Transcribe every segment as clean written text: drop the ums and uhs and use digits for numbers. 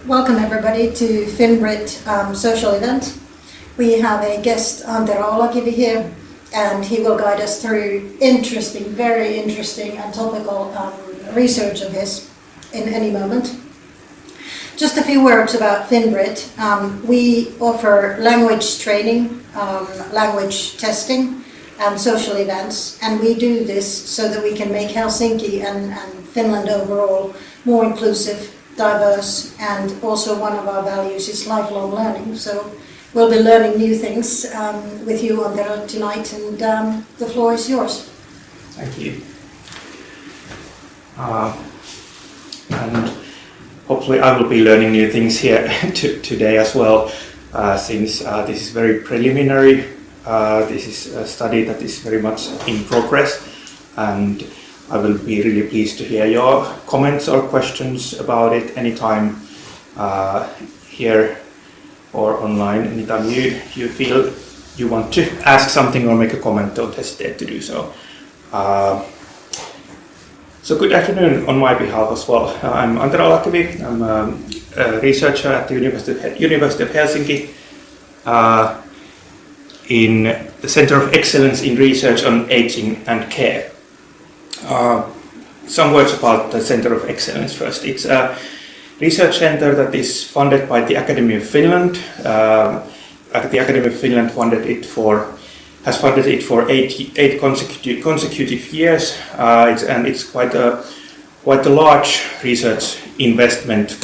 Welcome everybody to FinBrit social event. We have a guest, Antero Olakivi here, and he will guide us through very interesting and topical research of his in any moment. Just a few words about FinBrit. We offer language training, language testing, and social events, and we do this so that we can make Helsinki and Finland overall more inclusive, diverse, and also one of our values is lifelong learning. So we'll be learning new things with you on there tonight, and the floor is yours. Thank you. And hopefully I will be learning new things here today as well, since this is very preliminary. This is a study that is very much in progress, and I will be really pleased to hear your comments or questions about it anytime here or online. Anytime you feel you want to ask something or make a comment, don't hesitate to do so. So good afternoon on my behalf as well. I'm Antero Olakivi. I'm a researcher at the University of Helsinki in the Center of Excellence in Research on Aging and Care. Some words about the Center of Excellence first. It's a research center that is funded by the Academy of Finland. The Academy of Finland has funded it for eight consecutive years, and it's quite a large research investment.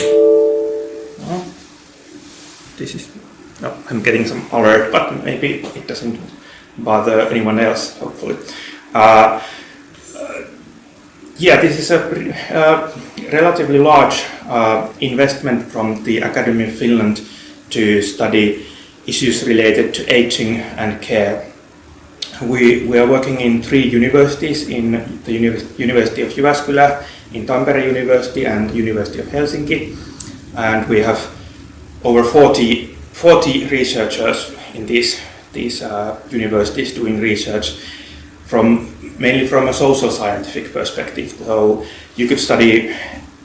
I'm getting some alert, but maybe it doesn't bother anyone else, hopefully. This is a relatively large investment from the Academy of Finland to study issues related to aging and care. We are working in 3 universities, in the University of Jyväskylä, in Tampere University and University of Helsinki, and we have over 40 researchers in these universities doing research mainly from a social scientific perspective. So you could study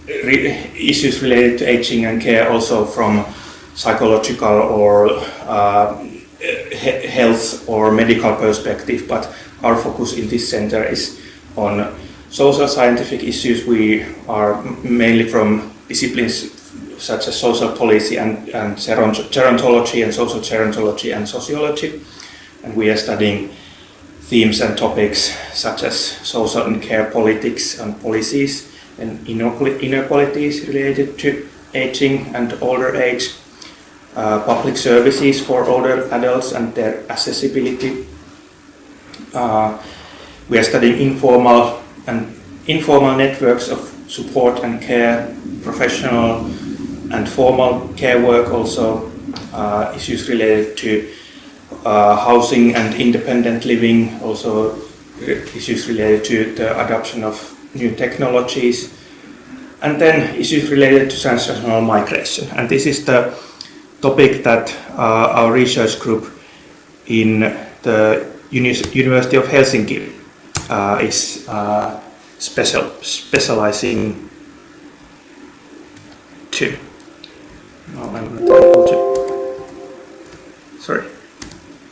issues related to aging and care also from psychological or health or medical perspective, but our focus in this center is on social scientific issues. We are mainly from disciplines such as social policy and gerontology and social gerontology and sociology, and we are studying themes and topics such as social and care politics and policies and inequalities related to aging and older age, public services for older adults and their accessibility. We are studying informal networks of support and care, professional and formal care work, also issues related to housing and independent living, also issues related to the adoption of new technologies, and then issues related to transnational migration. And this is the topic that our research group in the University of Helsinki is specializing to. No, I'm not able to. Sorry.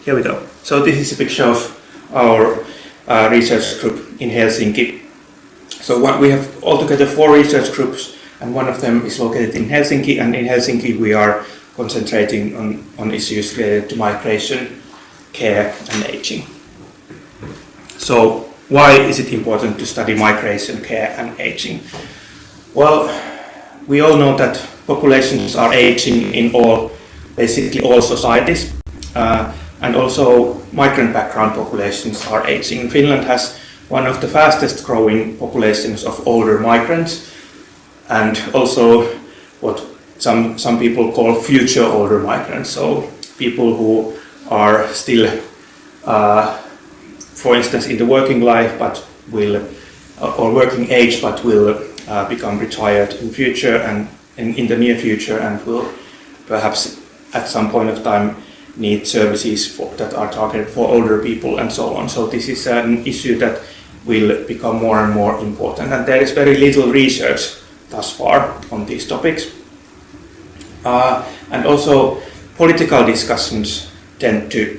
Here we go. So this is a picture of our research group in Helsinki. So we have altogether 4 research groups, and one of them is located in Helsinki, and in Helsinki we are concentrating on issues related to migration, care and aging. So why is it important to study migration, care and aging? Well, we all know that populations are aging in basically all societies. And also migrant background populations are aging. Finland has one of the fastest growing populations of older migrants, and also what some people call future older migrants, so people who are still, for instance, in the working life or working age, but will become retired in future and in the near future, and will perhaps at some point of time need services that are targeted for older people and so on. So this is an issue that will become more and more important, and there is very little research thus far on these topics. And also political discussions tend to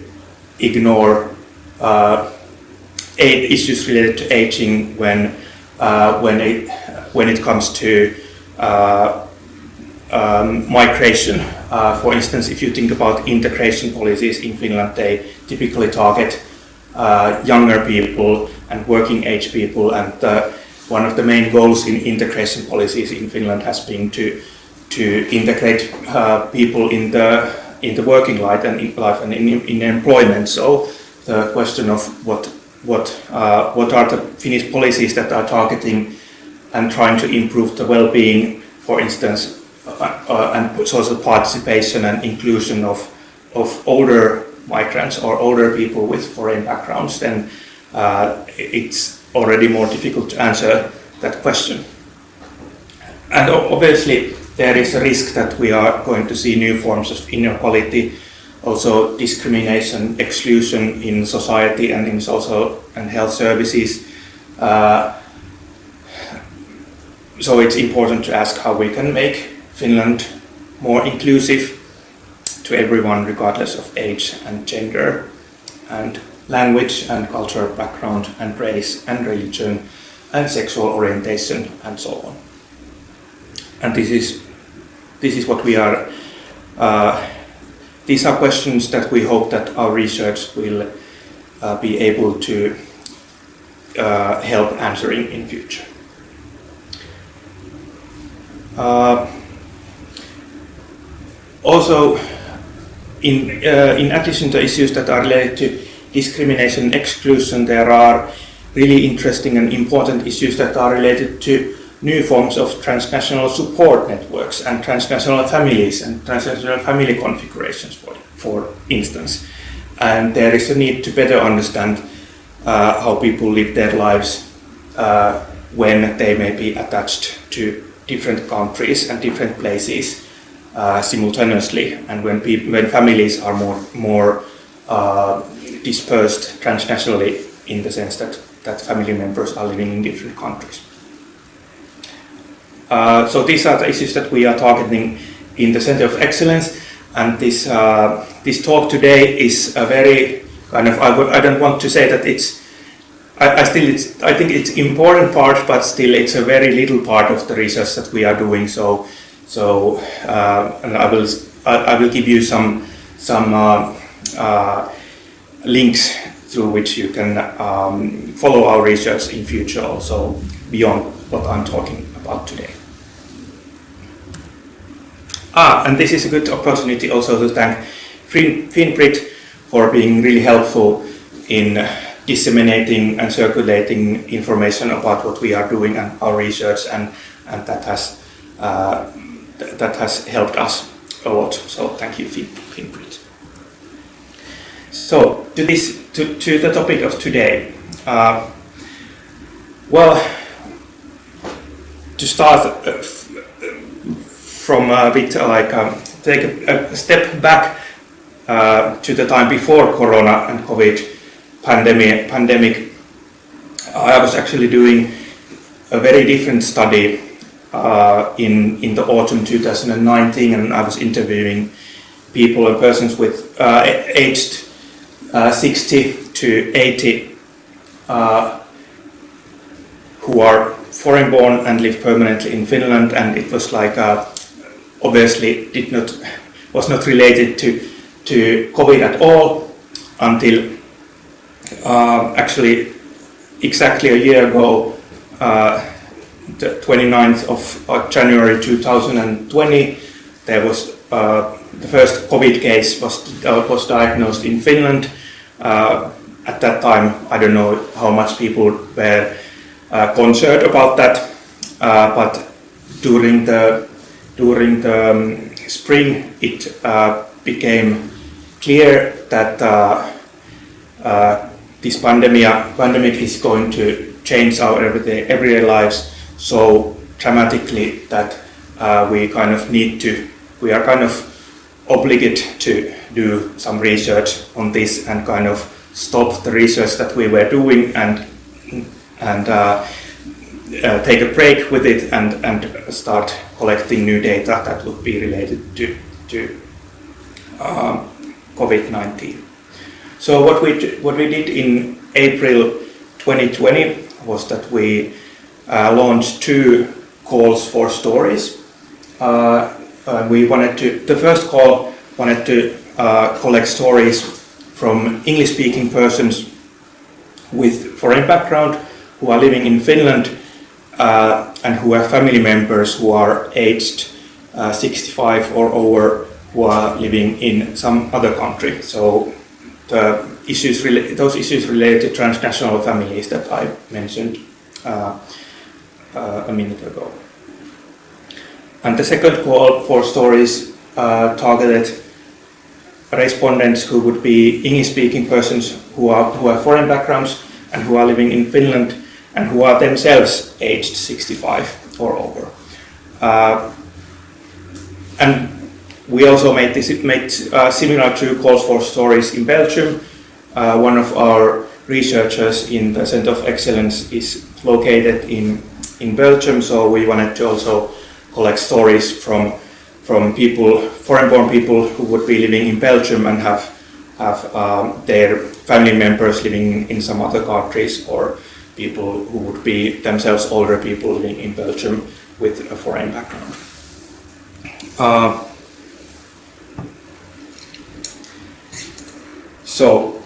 ignore issues related to aging when it comes to migration. For instance, if you think about integration policies in Finland, they typically target younger people and working age people, and one of the main goals in integration policies in Finland has been to integrate people in the working life and in employment. So the question of what are the Finnish policies that are targeting and trying to improve the well-being, for instance, and social participation and inclusion of older migrants or older people with foreign backgrounds, then it's already more difficult to answer that question. And obviously there is a risk that we are going to see new forms of inequality, also discrimination, exclusion in society and in social and health services. So it's important to ask how we can make Finland more inclusive to everyone regardless of age and gender and language and cultural background and race and religion and sexual orientation and so on. And this is what we are. These are questions that we hope that our research will be able to help answering in future. Also, in addition to issues that are related to discrimination and exclusion, there are really interesting and important issues that are related to new forms of transnational support networks and transnational families and transnational family configurations, for instance. And there is a need to better understand how people live their lives when they may be attached to different countries and different places simultaneously, and when families are more dispersed transnationally, in the sense that family members are living in different countries. So these are the issues that we are targeting in the Center of Excellence, and this talk today is a very kind of, I don't want to say that it's, I think it's important part, but still it's a very little part of the research that we are doing. So and I will give you some links through which you can follow our research in future, also beyond what I'm talking about today. And this is a good opportunity also to thank Finbrit for being really helpful in disseminating and circulating information about what we are doing and our research, and that has helped us a lot. So thank you, Finbrit. So to the topic of today. Well, to start from a bit take a step back to the time before Corona and COVID pandemic, I was actually doing a very different study in the autumn 2019, and I was interviewing people and persons with aged 60 to 80 who are foreign born and live permanently in Finland, and it was like obviously was not related to COVID at all until actually exactly a year ago, the 29th of January 2020, there was the first COVID case was diagnosed in Finland. At that time, I don't know how much people were concerned about that, but during the spring, it became clear that this pandemic is going to change our everyday lives so dramatically that we are kind of obligated to do some research on this and kind of stop the research that we were doing and take a break with it and start collecting new data that would be related to COVID-19. So what we did in April 2020 was that we launched 2 calls for stories. The first call wanted to collect stories from English-speaking persons with foreign background who are living in Finland and who have family members who are aged 65 or over who are living in some other country. So those issues related to transnational families that I mentioned a minute ago. And the second call for stories targeted respondents who would be English-speaking persons who have foreign backgrounds and who are living in Finland and who are themselves aged 65 or over. And we also made similar 2 calls for stories in Belgium. One of our researchers in the Center of Excellence is located in Belgium, so we wanted to also collect stories from foreign-born people who would be living in Belgium and have their family members living in some other countries, or people who would be themselves older people living in Belgium with a foreign background. So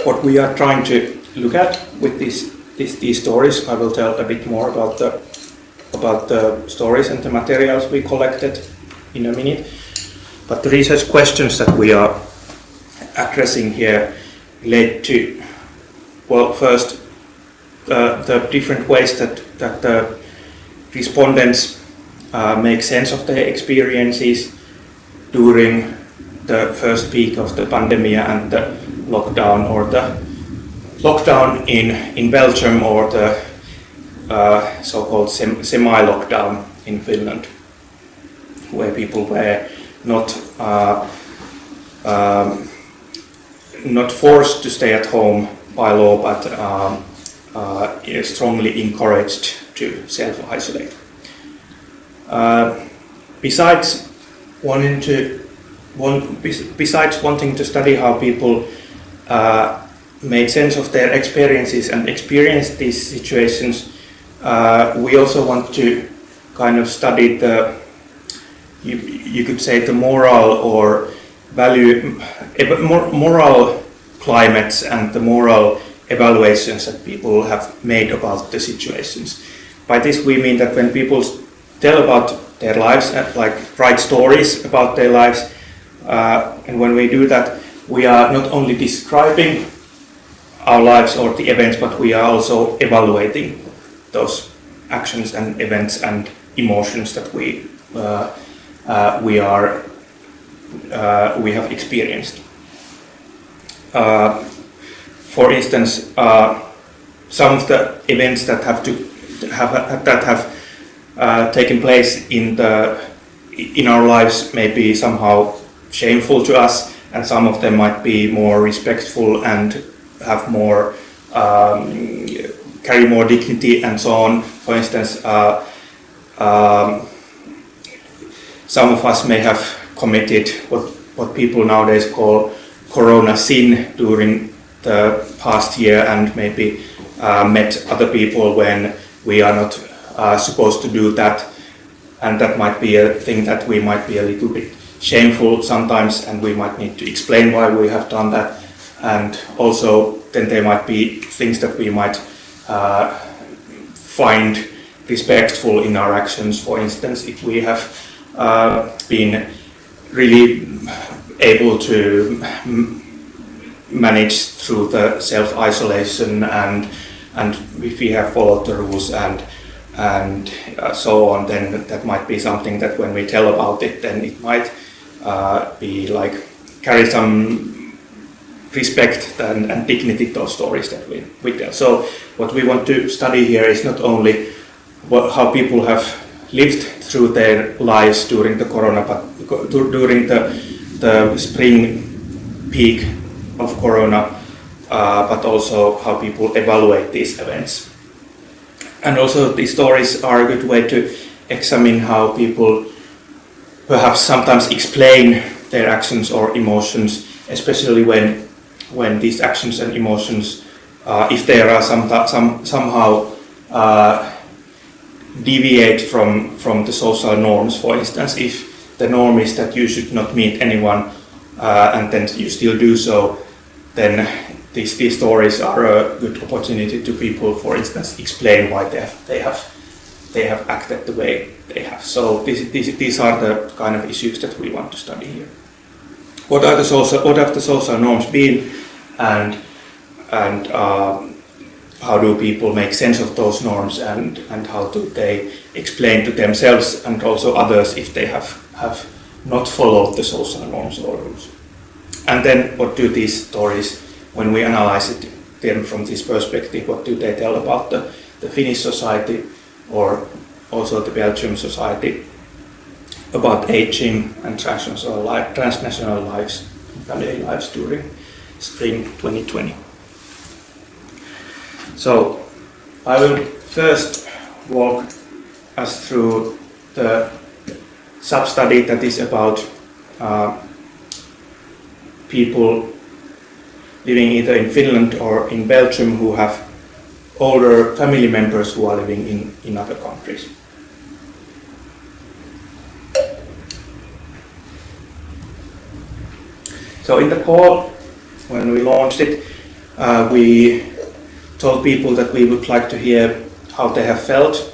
what we are trying to look at with these stories, I will tell a bit more about the stories and the materials we collected in a minute. But the research questions that we are addressing here relate to, well, first the different ways that the respondents make sense of their experiences during the first peak of the pandemic and the lockdown, or the lockdown in Belgium, or the so-called semi-lockdown in Finland, where people were not forced to stay at home by law, but strongly encouraged to self-isolate. Besides wanting to study how people made sense of their experiences and experienced these situations, we also want to kind of study you could say the moral or moral climates and the moral evaluations that people have made about the situations. By this we mean that when people tell about their lives, like write stories about their lives, and when we do that, we are not only describing our lives or the events, but we are also evaluating those actions and events and emotions that we have experienced. For instance, some of the events that have taken place in our lives may be somehow shameful to us, and some of them might be more respectful and have more carry more dignity and so on. For instance, some of us may have committed what people nowadays call corona sin during the past year, and maybe met other people when we are not supposed to do that, and that might be a thing that we might be a little bit shameful sometimes, and we might need to explain why we have done that. And also then there might be things that we might find respectful in our actions. For instance, if we have been really able to manage through the self-isolation, and if we have followed the rules and so on, then that might be something that when we tell about it, then it might be like carry some respect and dignity, those stories that we tell. So what we want to study here is not only how people have lived through their lives during the corona, but during the spring peak of Corona, but also how people evaluate these events. And also these stories are a good way to examine how people perhaps sometimes explain their actions or emotions, especially when these actions and emotions, if they are somehow deviate from the social norms. For instance, if the norm is that you should not meet anyone and then you still do so, then these stories are a good opportunity to people, for instance, explain why they have acted the way they have. So these are the kind of issues that we want to study here. What have the social norms been, and how do people make sense of those norms, and how do they explain to themselves and also others if they have not followed the social norms or rules. And then what do these stories, when we analyze them from this perspective, what do they tell about the Finnish society or also the Belgium society about aging and transnational lives, family lives during spring 2020. So I will first walk us through the sub-study that is about people living either in Finland or in Belgium who have older family members who are living in other countries. So in the call, when we launched it, we told people that we would like to hear how they have felt,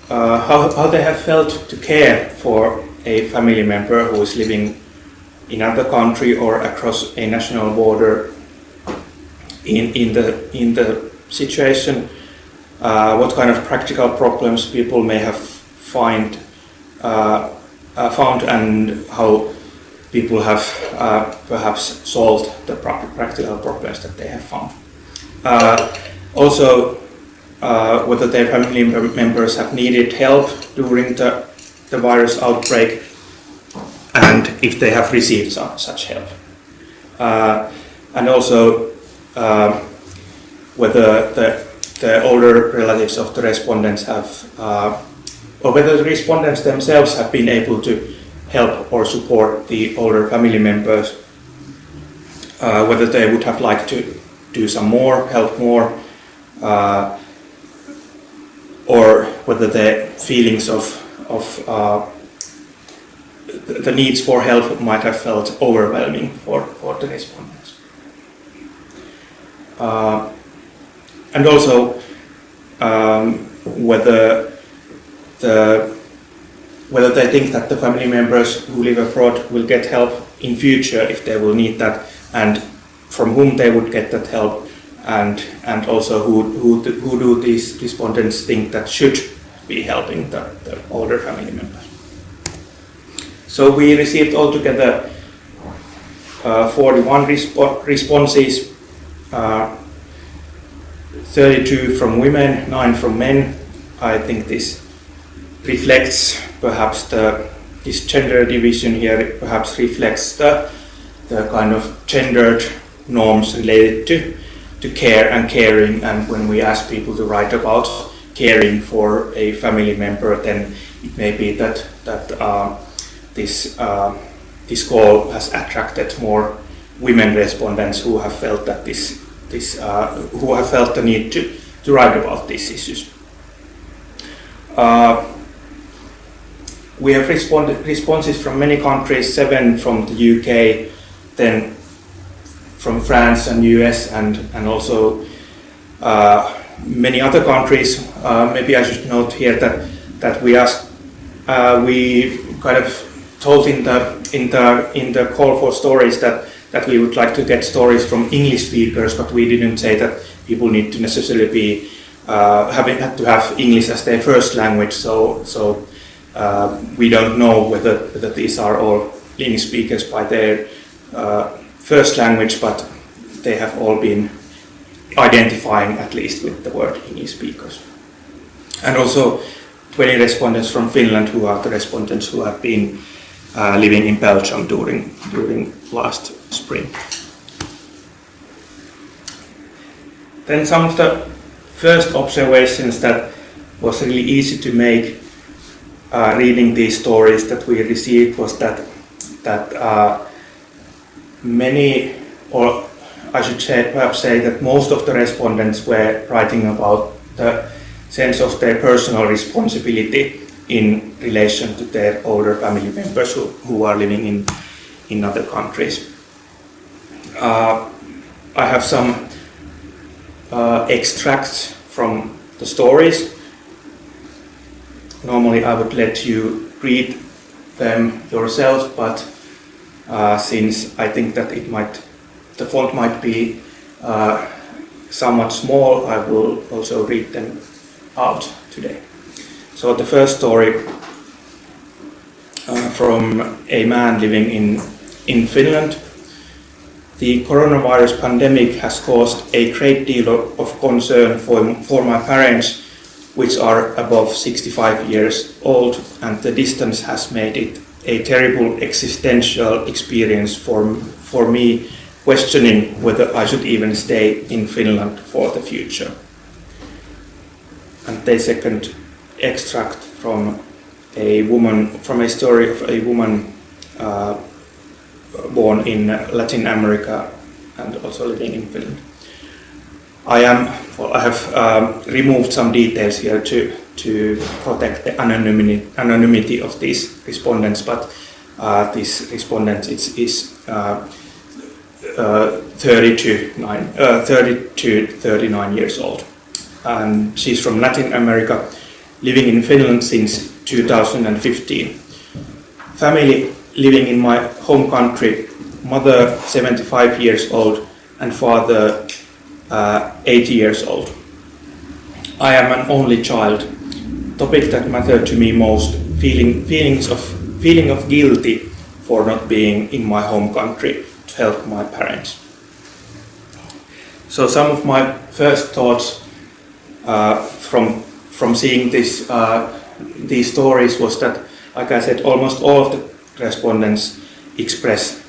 how they have felt to care for a family member who is living in another country or across a national border in the situation, what kind of practical problems people may have found, and how people have perhaps solved the practical problems that they have found. Also, whether their family members have needed help during the virus outbreak, and if they have received such help. And also whether the older relatives of the respondents have, or whether the respondents themselves have been able to help or support the older family members, whether they would have liked to do some more, help more, or whether the feelings of the needs for help might have felt overwhelming for the respondents. And also whether they think that the family members who live abroad will get help in future if they will need that, and from whom they would get that help, and also who do these respondents think that should be helping the older family members. So we received altogether 41 responses, 32 from women, 9 from men. I think this reflects perhaps this gender division here perhaps reflects the kind of gendered norms related to care and caring, and when we ask people to write about caring for a family member, then it may be that this call has attracted more women respondents who have felt that who have felt the need to write about these issues. We have responses from many countries, 7 from the UK, then from France and US, and also many other countries. Maybe I should note here that we kind of told in the call for stories that we would like to get stories from English speakers, but we didn't say that people need to necessarily be had to have English as their first language. So we don't know whether these are all English speakers by their first language, but they have all been identifying at least with the word English speakers. And also 20 respondents from Finland, who are the respondents who have been living in Belgium during last spring. then some of the first observations that was really easy to make reading these stories that we received was that many, or I should perhaps say that most of the respondents were writing about the sense of their personal responsibility in relation to their older family members who are living in other countries. I have some extracts from the stories. Normally I would let you read them yourself, but since I think that the font might be somewhat small, I will also read them out today. So the first story from a man living in Finland. The coronavirus pandemic has caused a great deal of concern for my parents, which are above 65 years old, and the distance has made it a terrible existential experience for me, questioning whether I should even stay in Finland for the future. And the second extract from a story of a woman born in Latin America and also living in Finland. I have removed some details here to protect the anonymity of these respondents, but this respondent is 30 to 39 years old. And she's from Latin America, living in Finland since 2015. Family living in my home country, mother 75 years old and father 80 years old. I am an only child. Topic that mattered to me most, feeling of guilty for not being in my home country to help my parents. So some of my first thoughts from seeing these stories was that, like I said, almost all of the respondents express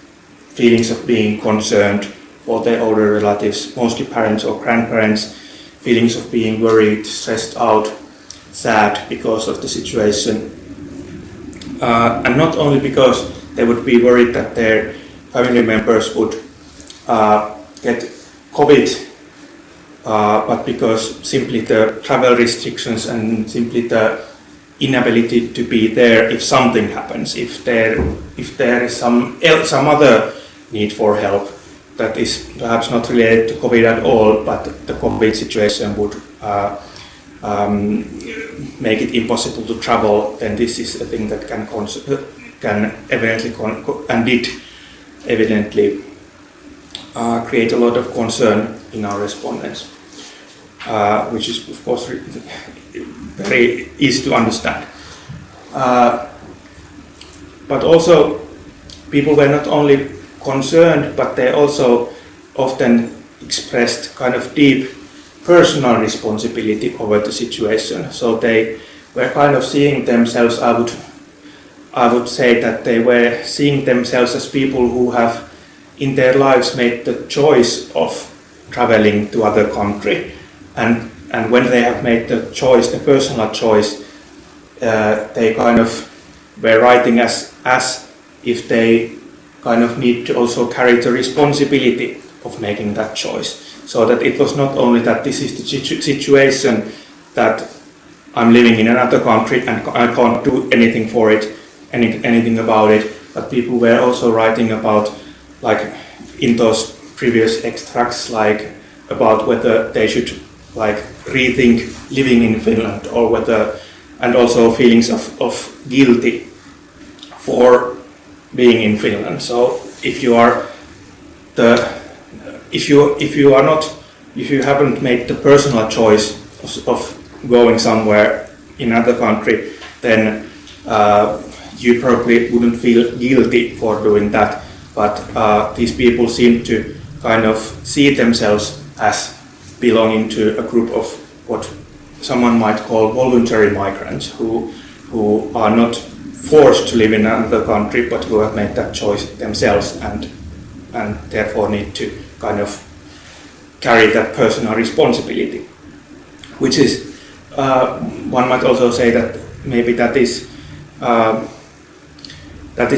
feelings of being concerned for their older relatives, mostly parents or grandparents, feelings of being worried, stressed out, sad because of the situation. And not only because they would be worried that their family members would get COVID, but because simply the travel restrictions and simply the inability to be there if something happens, if there is some other need for help that is perhaps not related to COVID at all, but the COVID situation would make it impossible to travel, then this is a thing that can evidently and did evidently create a lot of concern in our respondents, which is of course very easy to understand. But also people were not only concerned, but they also often expressed kind of deep personal responsibility over the situation. So they were kind of seeing themselves, I would say that they were seeing themselves as people who have in their lives made the choice of traveling to other country, and when they have made the choice, the personal choice, they kind of were writing as if they kind of need to also carry the responsibility of making that choice. So that it was not only that this is the situation that I'm living in another country and I can't do anything for it, anything about it, but people were also writing about, like in those previous extracts, like about whether they should like rethink living in Finland, or whether, and also feelings of guilty for being in Finland. So if you haven't made the personal choice of going somewhere in another country, then you probably wouldn't feel guilty for doing that. But these people seem to kind of see themselves as belonging to a group of what someone might call voluntary migrants, who are not forced to live in another country, but who have made that choice themselves and therefore need to kind of carry that personal responsibility, which is one might also say that maybe that is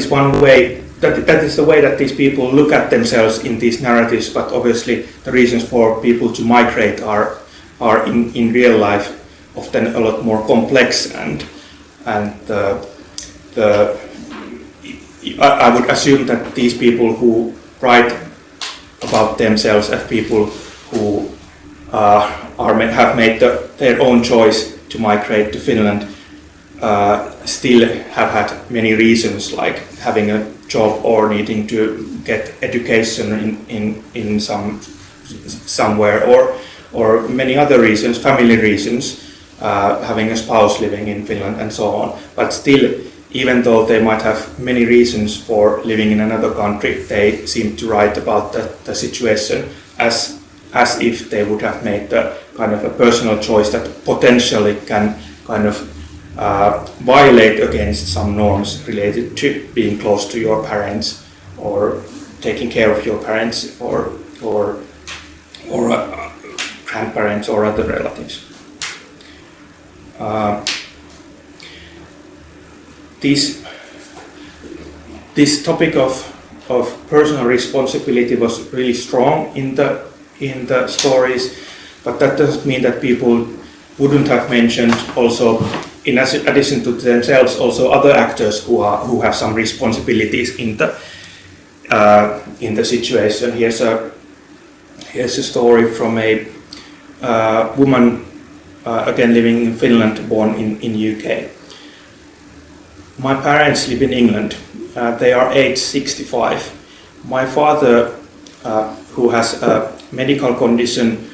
one way. That is the way that these people look at themselves in these narratives, but obviously the reasons for people to migrate are in real life often a lot more complex, and I would assume that these people who write about themselves as people who have made their own choice to migrate to Finland still have had many reasons, like having a job or needing to get education in somewhere, or many other reasons, family reasons, having a spouse living in Finland and so on. But still, even though they might have many reasons for living in another country, they seem to write about the situation as if they would have made the kind of a personal choice that potentially can kind of violate against some norms related to being close to your parents, or taking care of your parents, or grandparents or other relatives. This topic of personal responsibility was really strong in the stories, but that doesn't mean that people wouldn't have mentioned also, in addition to themselves, also other actors who have some responsibilities in the situation. Here's a story from a woman again living in Finland, born in UK. My parents live in England. They are age 65. My father, who has a medical condition,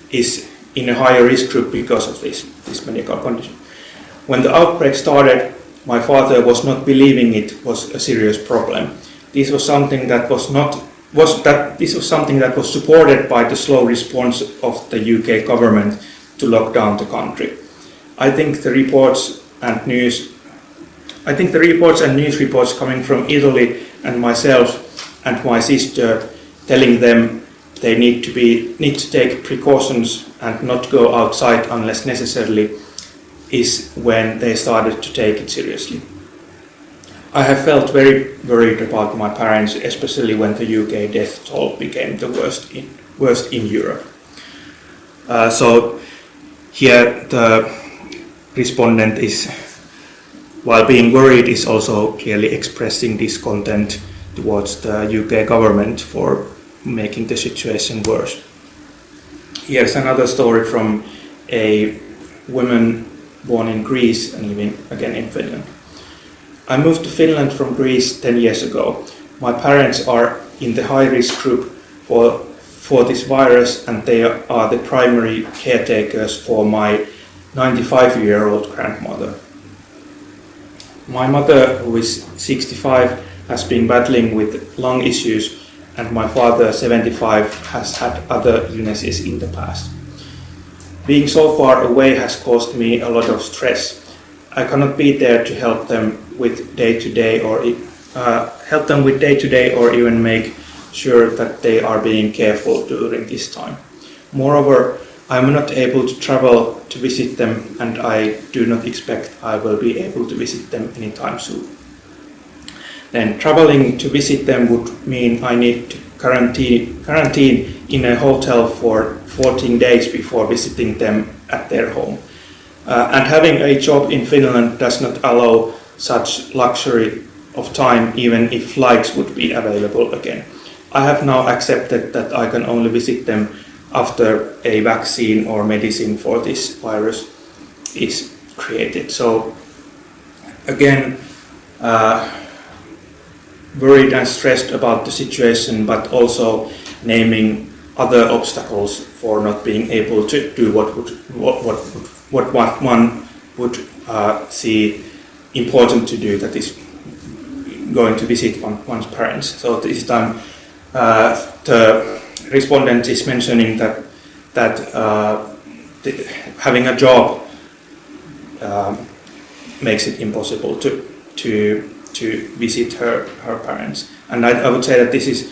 is in a higher risk group because of this medical condition. When the outbreak started, my father was not believing it was a serious problem. This was something that was supported by the slow response of the UK government to lock down the country. I think the reports and news reports coming from Italy and myself and my sister, telling them they need to take precautions and not go outside unless necessarily, is when they started to take it seriously. I have felt very worried about my parents, especially when the UK death toll became the worst in Europe. So here the respondent is, while being worried, is also clearly expressing discontent towards the UK government for making the situation worse. Here's another story from a woman born in Greece and living again in Finland. I moved to Finland from Greece 10 years ago. My parents are in the high-risk group for this virus, and they are the primary caretakers for my 95-year-old grandmother. My mother, who is 65, has been battling with lung issues, and my father, 75, has had other illnesses in the past. Being so far away has caused me a lot of stress. I cannot be there to help them with day-to-day or even make sure that they are being careful during this time. Moreover, I am not able to travel to visit them, and I do not expect I will be able to visit them anytime soon. Then traveling to visit them would mean I need to quarantine in a hotel for 14 days before visiting them at their home. And having a job in Finland does not allow such luxury of time, even if flights would be available again. I have now accepted that I can only visit them after a vaccine or medicine for this virus is created. So again, worried and stressed about the situation, but also naming other obstacles for not being able to do what one would see important to do, that is going to visit one's parents. So this time the respondent is mentioning that having a job makes it impossible to visit her parents. And I would say that this is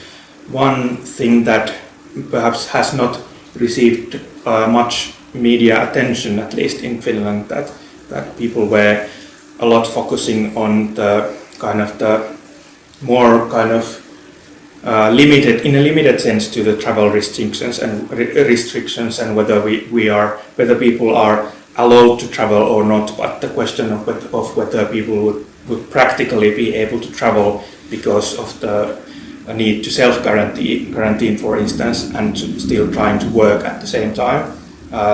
one thing that perhaps has not received much media attention, at least in Finland, that people were a lot focusing on the kind of the more kind of limited, in a limited sense, to the travel restrictions and whether people are allowed to travel or not. But the question of whether people would practically be able to travel because of the need to self-quarantine, for instance, and still trying to work at the same time.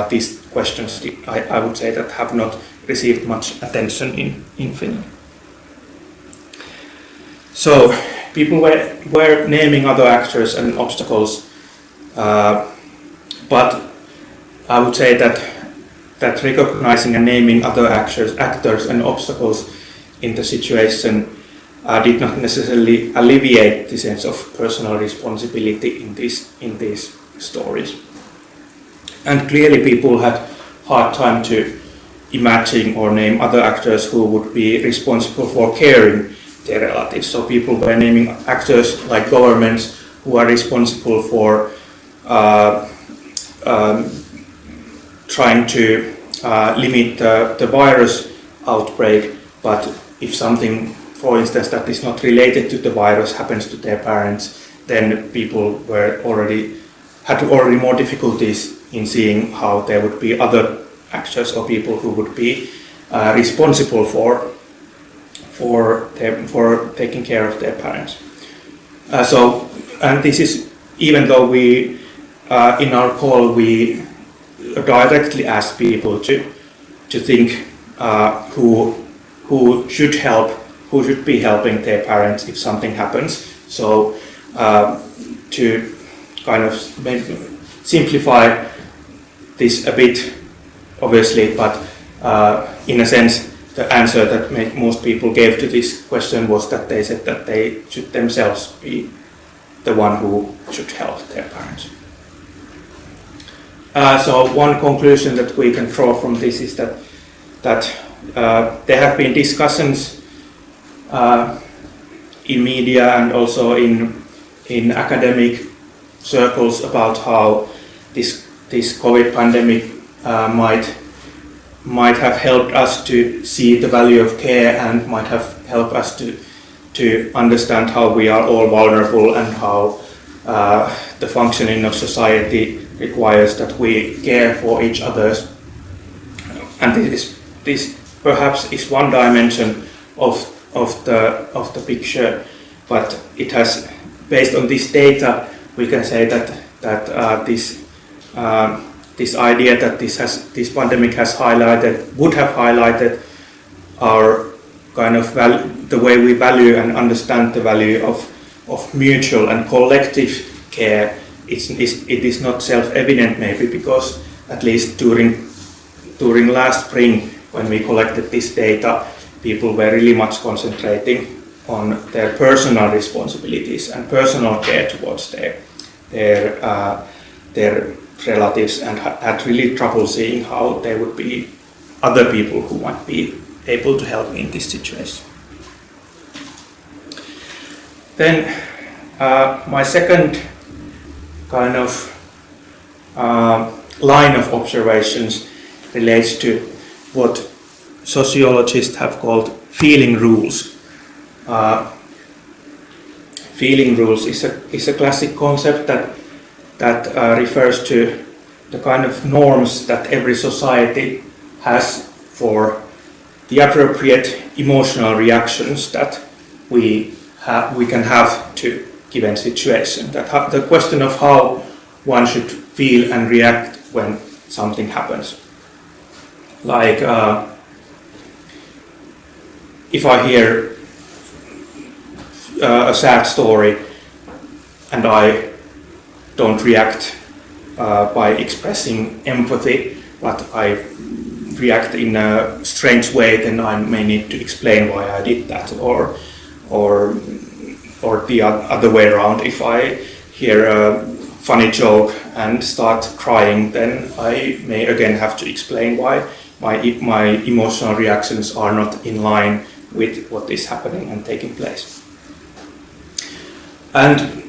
These questions, I would say, that have not received much attention in Finland. So people were naming other actors and obstacles, but I would say that recognizing and naming other actors and obstacles in the situation did not necessarily alleviate the sense of personal responsibility in these stories. And clearly people had hard time to imagine or name other actors who would be responsible for caring their relatives. So people were naming actors like governments who are responsible for trying to limit the virus outbreak, but if something, for instance, that is not related to the virus happens to their parents, then people had already more difficulties in seeing how there would be other actors or people who would be responsible for taking care of their parents. And this is, even though we in our call we directly asked people to think who should help, who should be helping their parents if something happens. So to kind of simplify this a bit, obviously, but in a sense, the answer that most people gave to this question was that they said that they should themselves be the one who should help their parents. So one conclusion that we can draw from this is that there have been discussions in media and also in academic circles about how this COVID pandemic might have helped us to see the value of care and might have helped us to understand how we are all vulnerable and how the functioning of society requires that we care for each other. And this perhaps is one dimension of the picture, but it has, based on this data, we can say that this idea that this pandemic would have highlighted our kind of the way we value and understand the value of mutual and collective care. It is not self-evident maybe, because at least during last spring, when we collected this data, people were really much concentrating on their personal responsibilities and personal care towards their relatives, and had really trouble seeing how there would be other people who might be able to help in this situation. Then my second kind of line of observations relates to what sociologists have called feeling rules. Feeling rules is a classic concept that refers to the kind of norms that every society has for the appropriate emotional reactions that we can have to given situation. That the question of how one should feel and react when something happens. Like if I hear a sad story and I don't react by expressing empathy, but I react in a strange way, then I may need to explain why I did that, or the other way around. If I hear a funny joke and start crying, then I may again have to explain why my emotional reactions are not in line with what is happening and taking place. And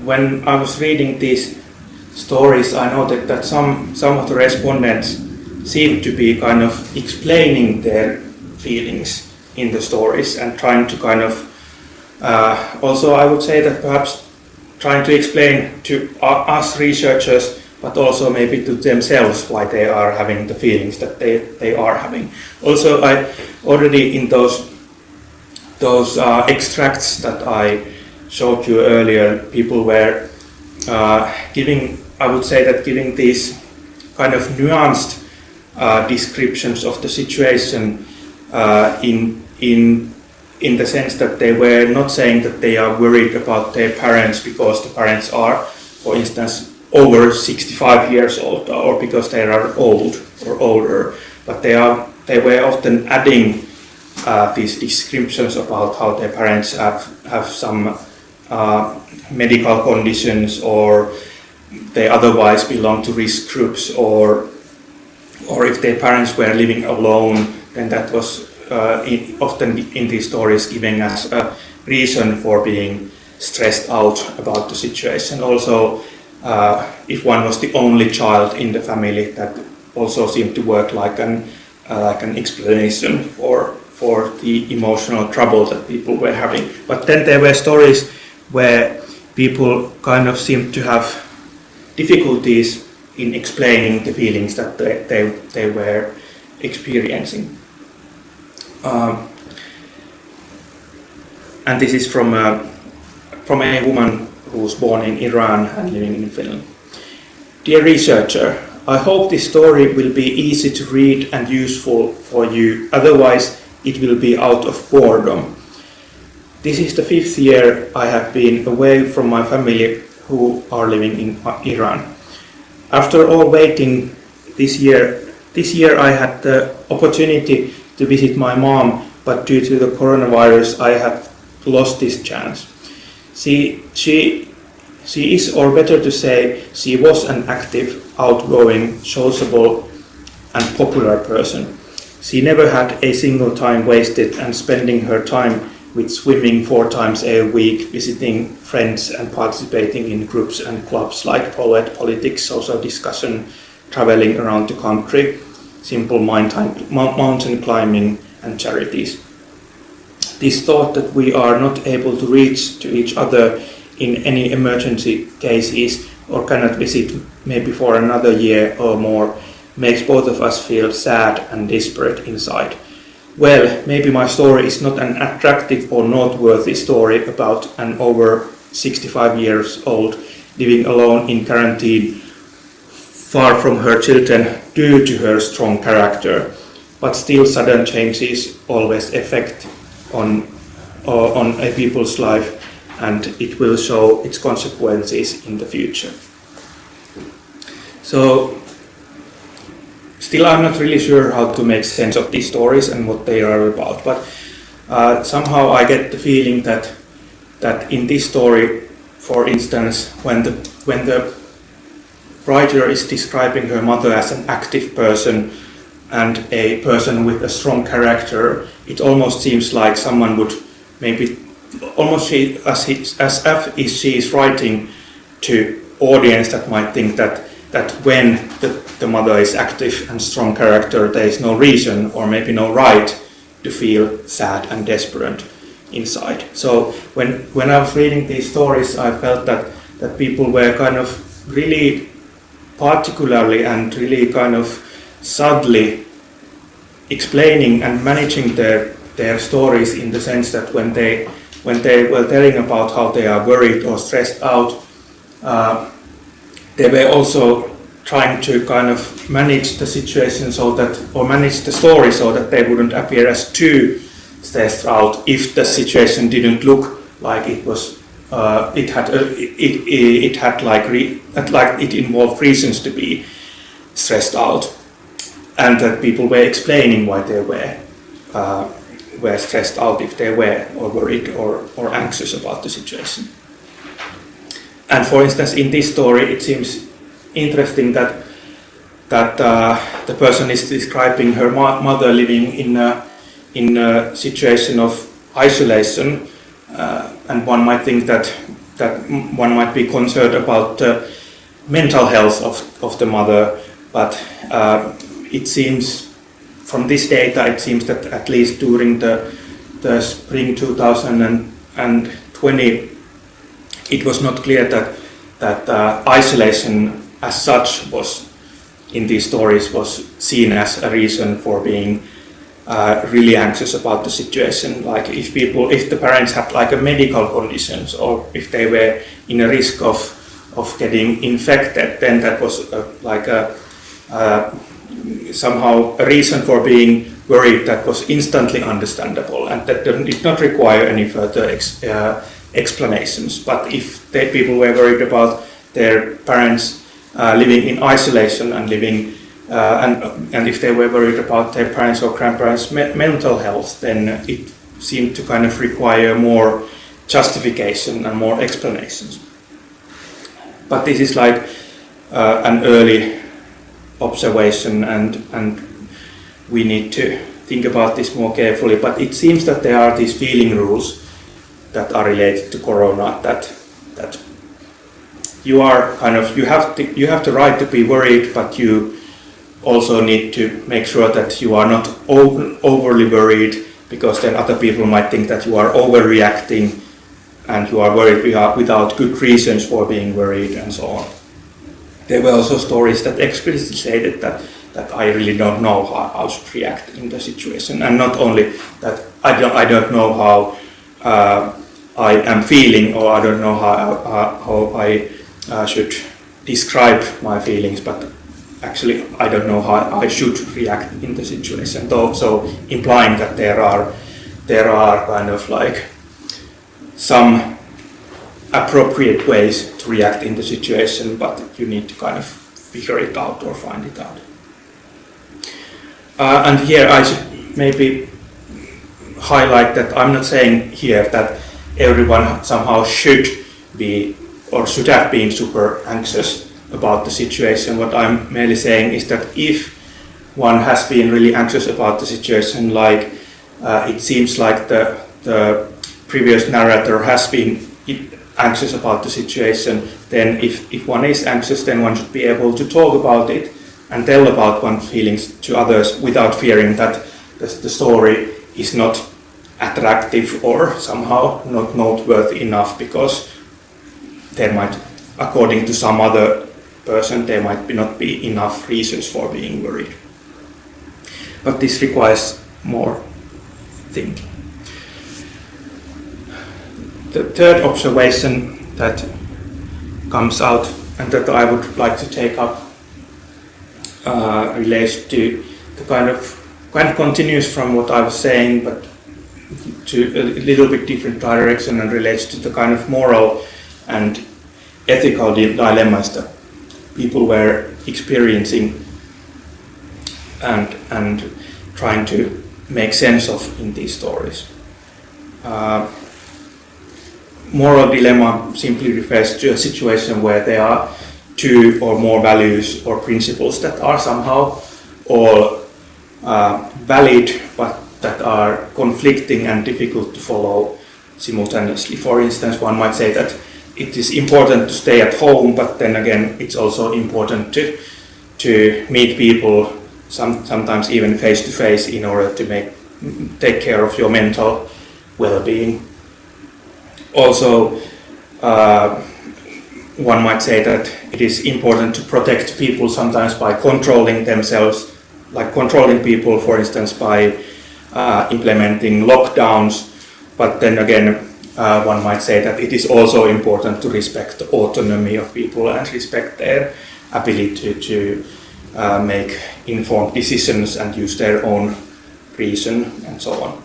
when I was reading these stories, I noted that some of the respondents seem to be kind of explaining their feelings in the stories and trying to kind of, also I would say that perhaps trying to explain to us researchers, but also maybe to themselves why they are having the feelings that they are having. Also, I already in those extracts that I showed you earlier, people were giving these kind of nuanced descriptions of the situation in the sense that they were not saying that they are worried about their parents because the parents are, for instance, over 65 years old or because they are old or older, but they were often adding these descriptions about how their parents have some medical conditions, or they otherwise belong to risk groups, or if their parents were living alone, then that was often in these stories giving us a reason for being stressed out about the situation. Also, if one was the only child in the family, that also seemed to work like an explanation for the emotional trouble that people were having. But then there were stories where people kind of seemed to have difficulties in explaining the feelings that they were experiencing. And this is from a woman who was born in Iran and living in Finland. Dear researcher, I hope this story will be easy to read and useful for you, otherwise it will be out of boredom. This is the 5th year I have been away from my family who are living in Iran. After all waiting this year I had the opportunity to visit my mom, but due to the coronavirus I have lost this chance. She is, or better to say, she was an active, outgoing, sociable and popular person. She never had a single time wasted and spending her time with swimming 4 times a week, visiting friends and participating in groups and clubs like politics, social discussion, traveling around the country, simple mountain climbing and charities. This thought that we are not able to reach to each other in any emergency cases or cannot visit maybe for another year or more makes both of us feel sad and desperate inside. Well, maybe my story is not an attractive or noteworthy story about an over 65 years old living alone in quarantine far from her children due to her strong character, but still sudden changes always affect on a people's life, and it will show its consequences in the future. So still I'm not really sure how to make sense of these stories and what they are about, but somehow I get the feeling that in this story, for instance, when the writer is describing her mother as an active person and a person with a strong character, it almost seems like someone would maybe almost as if she is writing to audience that might think that when the mother is active and strong character, there is no reason or maybe no right to feel sad and desperate inside. So when I was reading these stories, I felt that people were kind of really particularly and really kind of subtly explaining and managing their stories, in the sense that when they were telling about how they are worried or stressed out, they were also trying to kind of manage the situation manage the story so that they wouldn't appear as too stressed out if the situation didn't look like it was it involved reasons to be stressed out, and that people were explaining why they were stressed out if they were or worried or anxious about the situation. And for instance, in this story, it seems interesting that the person is describing her mother living in a situation of isolation, and one might think that one might be concerned about the mental health of the mother, but it seems from this data, it seems that at least during the spring 2020, it was not clear that isolation as such was in these stories was seen as a reason for being really anxious about the situation. Like if the parents had like a medical conditions, or if they were in a risk of getting infected, then that was somehow a reason for being worried that was instantly understandable, and that did not require any further explanations. But if people were worried about their parents living in isolation and living and if they were worried about their parents or grandparents' mental health, then it seemed to kind of require more justification and more explanations. But this is like an early observation, and we need to think about this more carefully. But it seems that there are these feeling rules that are related to corona, that you are kind of you have the right to be worried, but you also need to make sure that you are not overly worried, because then other people might think that you are overreacting and you are worried without good reasons for being worried, and so on. There were also stories that explicitly stated that I really don't know how I should react in the situation, and not only that I don't know how I am feeling, or I don't know how I should describe my feelings, but actually I don't know how I should react in the situation. So implying that there are kind of like some appropriate ways to react in the situation, but you need to kind of figure it out or find it out. And here I should maybe highlight that I'm not saying here that everyone somehow should be or should have been super anxious about the situation. What I'm merely saying is that if one has been really anxious about the situation, like it seems like the previous narrator has been anxious about the situation, then if one is anxious, then one should be able to talk about it and tell about one's feelings to others without fearing that the story is not attractive or somehow not noteworthy enough, because there might, according to some other person, there might not be enough reasons for being worried. But this requires more thinking. The third observation that comes out and that I would like to take up relates to the kind of continues from what I was saying, but to a little bit different direction, and relates to the kind of moral and ethical dilemmas that people were experiencing and trying to make sense of in these stories. Moral dilemma simply refers to a situation where there are two or more values or principles that are somehow all valid, but that are conflicting and difficult to follow simultaneously. For instance, one might say that it is important to stay at home, but then again it's also important to meet people, sometimes even face to face, in order to take care of your mental well-being. Also, one might say that it is important to protect people sometimes by controlling themselves, like controlling people, for instance, by implementing lockdowns. But then again, one might say that it is also important to respect the autonomy of people and respect their ability to make informed decisions and use their own reason and so on.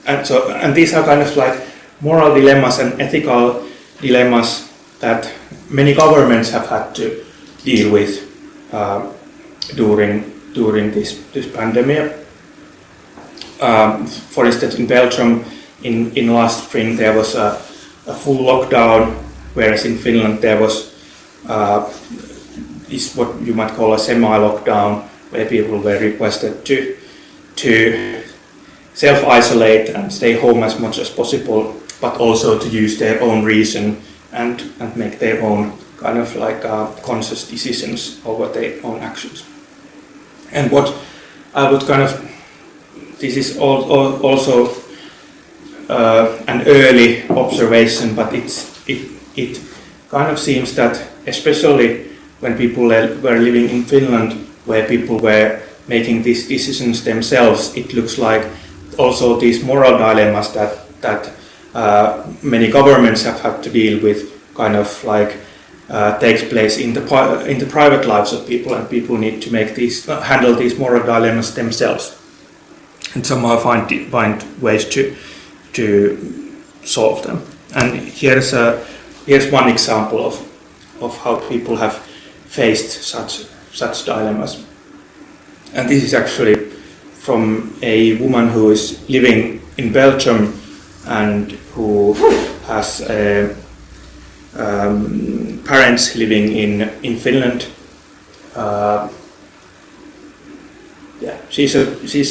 And these are kind of like moral dilemmas and ethical dilemmas that many governments have had to deal with during this pandemic. For instance, in Belgium, in last spring there was a full lockdown, whereas in Finland there was is what you might call a semi-lockdown, where people were requested to self-isolate and stay home as much as possible, but also to use their own reason and make their own kind of like conscious decisions over their own actions. And what I would kind of, this is also an early observation, but it kind of seems that especially when people were living in Finland, where people were making these decisions themselves, it looks like also these moral dilemmas that many governments have had to deal with kind of like takes place in the private lives of people, and people need to handle these moral dilemmas themselves and somehow find ways to solve them. And here's one example of how people have faced such dilemmas. And this is actually from a woman who is living in Belgium and who has parents living in Finland. She's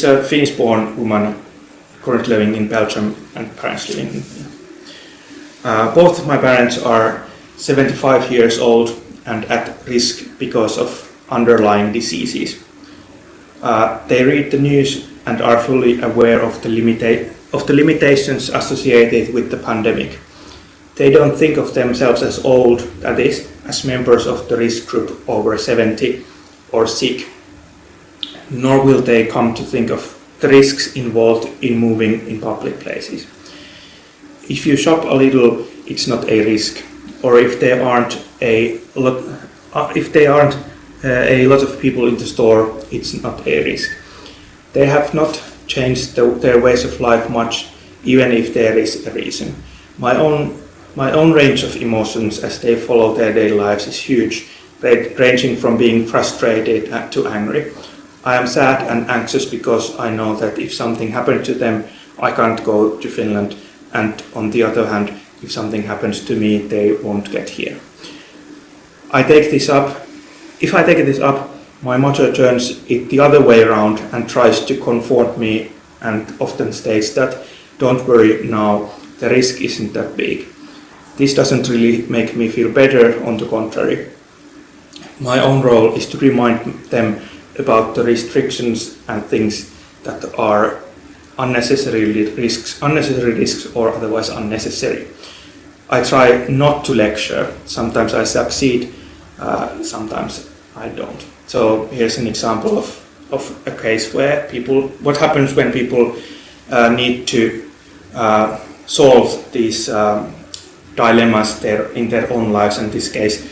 a Finnish-born woman currently living in Belgium and parents living in Finland. Both of my parents are 75 years old and at risk because of underlying diseases. They read the news and are fully aware of the limitations associated with the pandemic. They don't think of themselves as old, that is, as members of the risk group over 70 or sick, nor will they come to think of the risks involved in moving in public places. If you shop a little, it's not a risk, or if there aren't a lot of people in the store, it's not a risk. They have not changed their ways of life much, even if there is a reason. My own range of emotions as they follow their daily lives is huge, ranging from being frustrated to angry. I am sad and anxious because I know that if something happened to them, I can't go to Finland, and on the other hand, if something happens to me, they won't get here. If I take this up, my mother turns it the other way around and tries to comfort me and often states that, don't worry now, the risk isn't that big. This doesn't really make me feel better, on the contrary. My own role is to remind them about the restrictions and things that are unnecessary risks or otherwise unnecessary. I try not to lecture. Sometimes I succeed, sometimes I don't. So here's an example of a case where what happens when people need to solve these dilemmas in their own lives. In this case,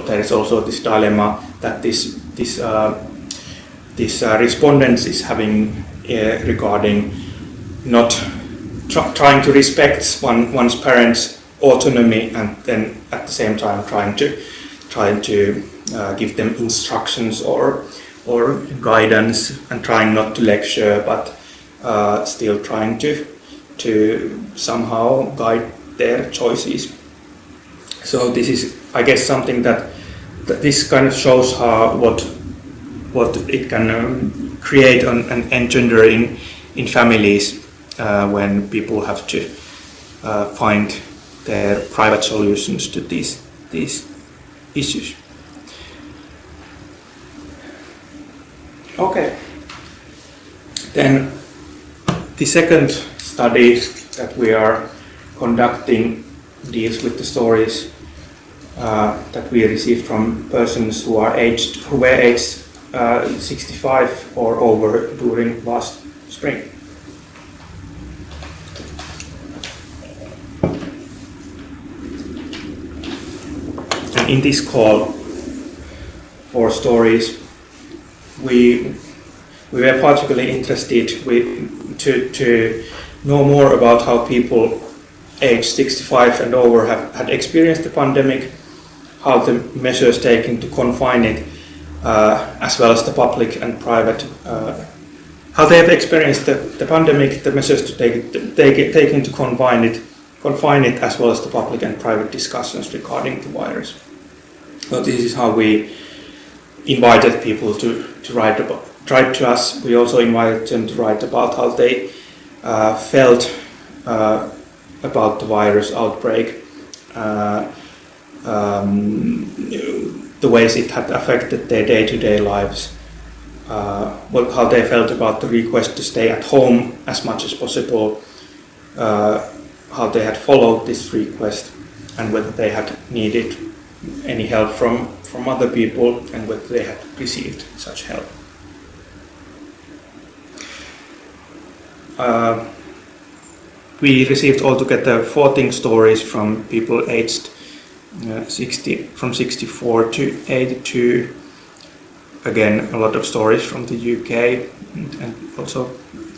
there is also this dilemma that this respondent is having regarding not trying to respect one's parents' autonomy, and then at the same time trying to give them instructions or guidance, and trying not to lecture, but still trying to somehow guide their choices. So this is, I guess, something that this kind of shows how what it can create and engender in families when people have to find their private solutions to these issues. Okay. Then the second study that we are conducting deals with the stories that we received from persons who were aged 65 or over during last spring. And in this call for stories, we were particularly interested to know more about how people aged 65 and over had experienced the pandemic, how the measures taken to confine it, as well as the public and private, how they have experienced the pandemic, the measures taken to confine it, as well as the public and private discussions regarding the virus. So this is how we invited people to write to us. We also invited them to write about how they felt about the virus outbreak, the ways it had affected their day-to-day lives, how they felt about the request to stay at home as much as possible, how they had followed this request, and whether they had needed any help from other people, and whether they had received such help. We received altogether 14 stories from people aged from 64 to 82. Again, a lot of stories from the UK and also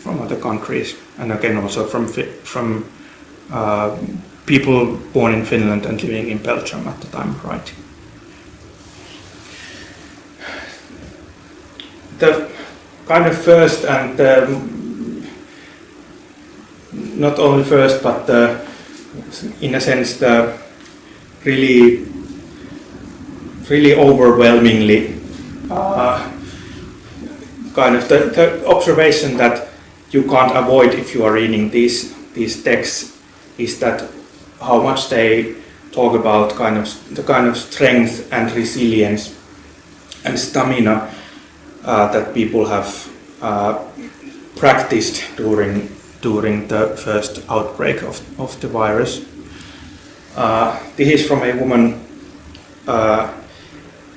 from other countries, and again also from people born in Finland and living in Belgium at the time of writing. The kind of first and not only first, but in a sense the really overwhelmingly kind of the observation that you can't avoid if you are reading these texts is that how much they talk about the kind of strength and resilience and stamina that people have practiced during the first outbreak of the virus. This is from a woman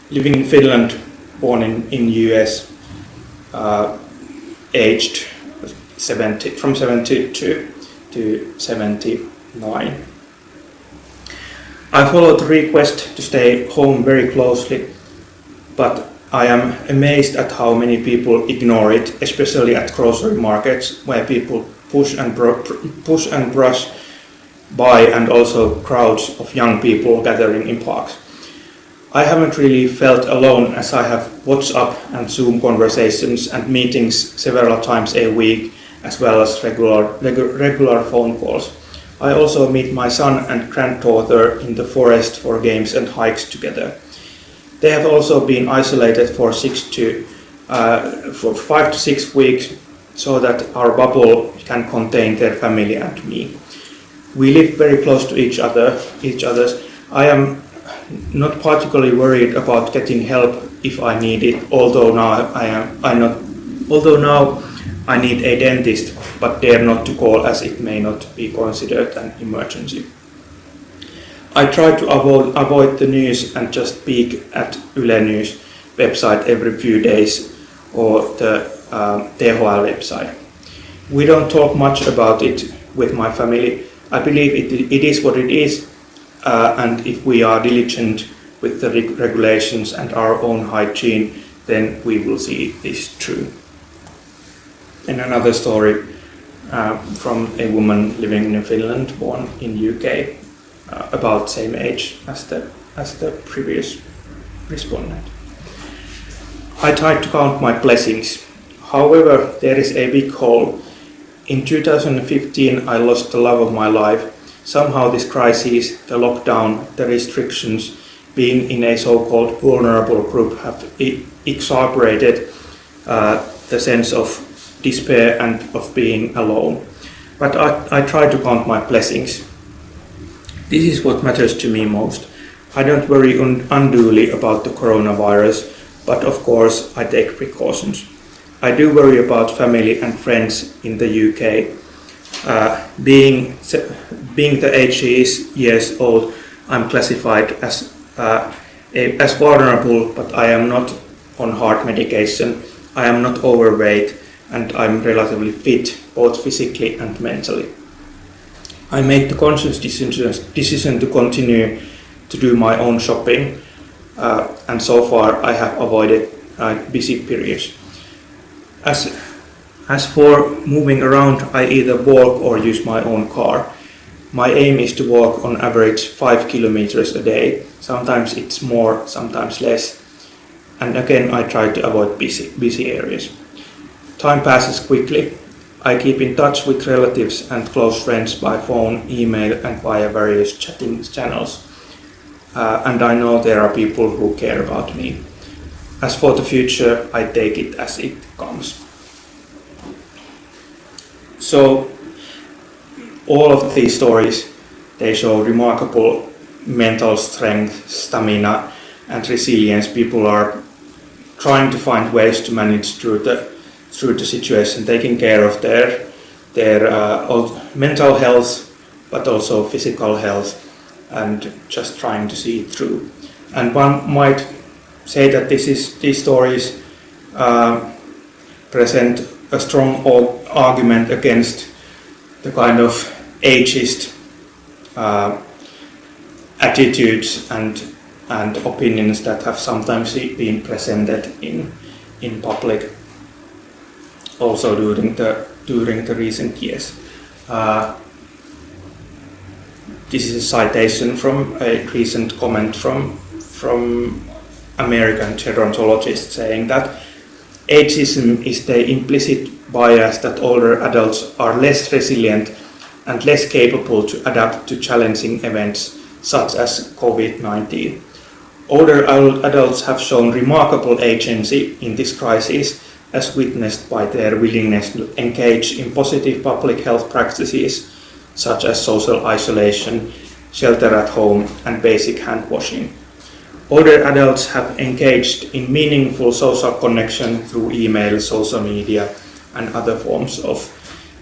living in Finland, born in US, aged 70, from 72 to 79. I followed the request to stay home very closely, but I am amazed at how many people ignore it, especially at grocery markets where people push and brush by, and also crowds of young people gathering in parks. I haven't really felt alone, as I have WhatsApp and Zoom conversations and meetings several times a week, as well as regular phone calls. I also meet my son and granddaughter in the forest for games and hikes together. They have also been isolated for 5 to 6 weeks, so that our bubble can contain their family and me. We live very close to each other's. I am not particularly worried about getting help if I need it, although now I need a dentist, but dare not to call, as it may not be considered an emergency. I try to avoid the news and just peek at Yle News website every few days, or the THL website. We don't talk much about it with my family. I believe it is what it is, and if we are diligent with the regulations and our own hygiene, then we will see this through. And another story from a woman living in Finland, born in UK, about same age as the previous respondent. I tried to count my blessings. However, there is a big hole. In 2015, I lost the love of my life. Somehow this crisis, the lockdown, the restrictions, being in a so-called vulnerable group have exacerbated the sense of despair and of being alone. But I try to count my blessings. This is what matters to me most. I don't worry unduly about the coronavirus, but of course I take precautions. I do worry about family and friends in the UK. Being the age she is, years old, I'm classified as vulnerable, but I am not on hard medication. I am not overweight, and I'm relatively fit, both physically and mentally. I made the conscious decision to continue to do my own shopping, and so far I have avoided busy periods. As for moving around, I either walk or use my own car. My aim is to walk on average 5 kilometers a day. Sometimes it's more, sometimes less. And again, I try to avoid busy areas. Time passes quickly. I keep in touch with relatives and close friends by phone, email, and via various chatting channels. And I know there are people who care about me. As for the future, I take it as it comes. So, all of these stories, they show remarkable mental strength, stamina, and resilience. People are trying to find ways to manage through the situation, taking care of their mental health, but also physical health, and just trying to see it through. And one might say that these stories present a strong argument against the kind of ageist attitudes and opinions that have sometimes been presented in public, also during the recent years. This is a citation from a recent comment from American gerontologist saying that ageism is the implicit bias that older adults are less resilient and less capable to adapt to challenging events such as COVID-19. Older adults have shown remarkable agency in this crisis, as witnessed by their willingness to engage in positive public health practices such as social isolation, shelter at home, and basic hand washing. Older adults have engaged in meaningful social connection through email, social media, and other forms of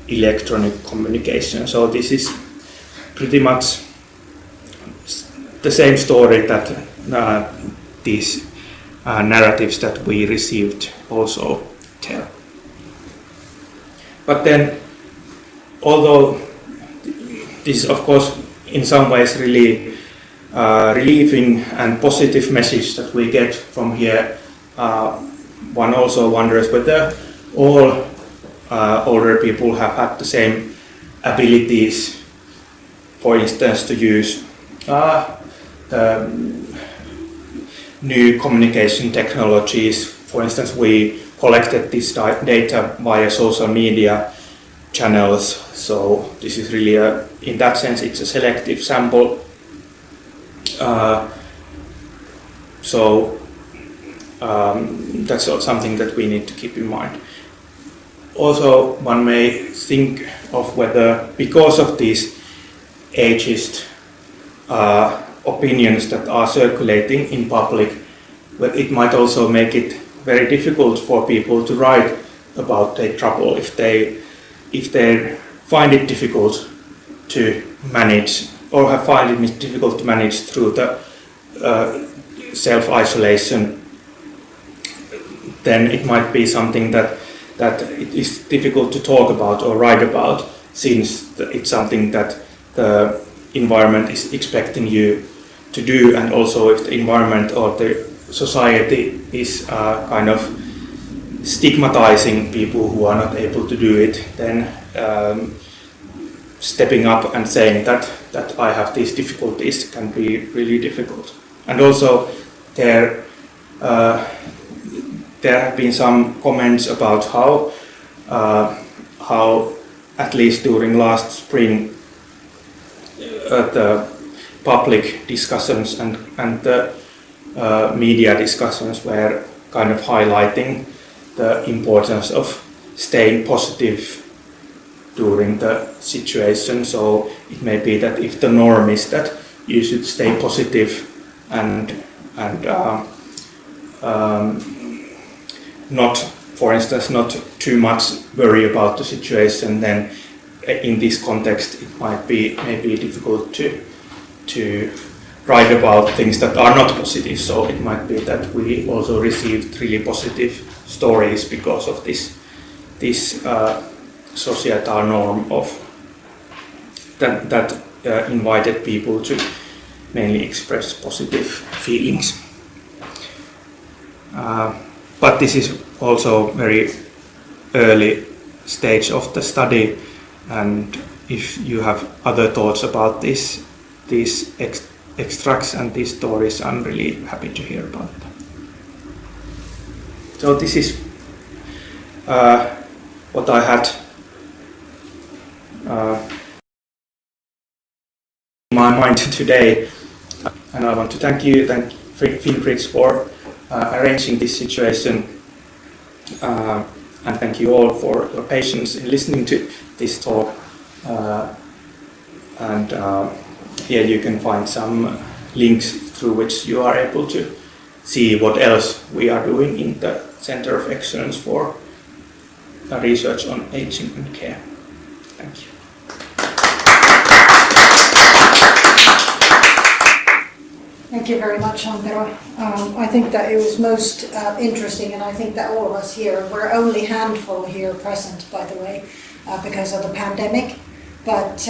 electronic communication. So this is pretty much the same story that these narratives that we received also tell. But then, although this is of course in some ways really relieving and positive message that we get from here, one also wonders whether all older people have had the same abilities, for instance, to use the new communication technologies. For instance, we collected this data via social media channels, so this is really in that sense it's a selective sample. That's something that we need to keep in mind. Also, one may think of whether, because of these ageist opinions that are circulating in public, but it might also make it very difficult for people to write about their trouble if they find it difficult to manage, or find it difficult to manage through the self-isolation. Then it might be something that it is difficult to talk about or write about, since it's something that the environment is expecting you to do, and also if the environment or the society is kind of stigmatizing people who are not able to do it, then stepping up and saying that I have these difficulties can be really difficult. And also there have been some comments about how at least during last spring the public discussions and the media discussions were kind of highlighting the importance of staying positive during the situation. So it may be that if the norm is that you should stay positive and not, for instance, not too much worry about the situation, then in this context it might be maybe difficult to write about things that are not positive. So it might be that we also received really positive stories because of this societal norm of that invited people to mainly express positive feelings. But this is also very early stage of the study, and if you have other thoughts about these extracts and these stories, I'm really happy to hear about them. So this is what I had in my mind today, and I want to thank Finnish-British for arranging this situation, and thank you all for your patience in listening to this talk. And here you can find some links through which you are able to see what else we are doing in the Center of Excellence for research on aging and care. Thank you. Thank you very much, Antero. I think that it was most interesting, and I think that all of us here, we're only a handful here present, by the way, because of the pandemic, but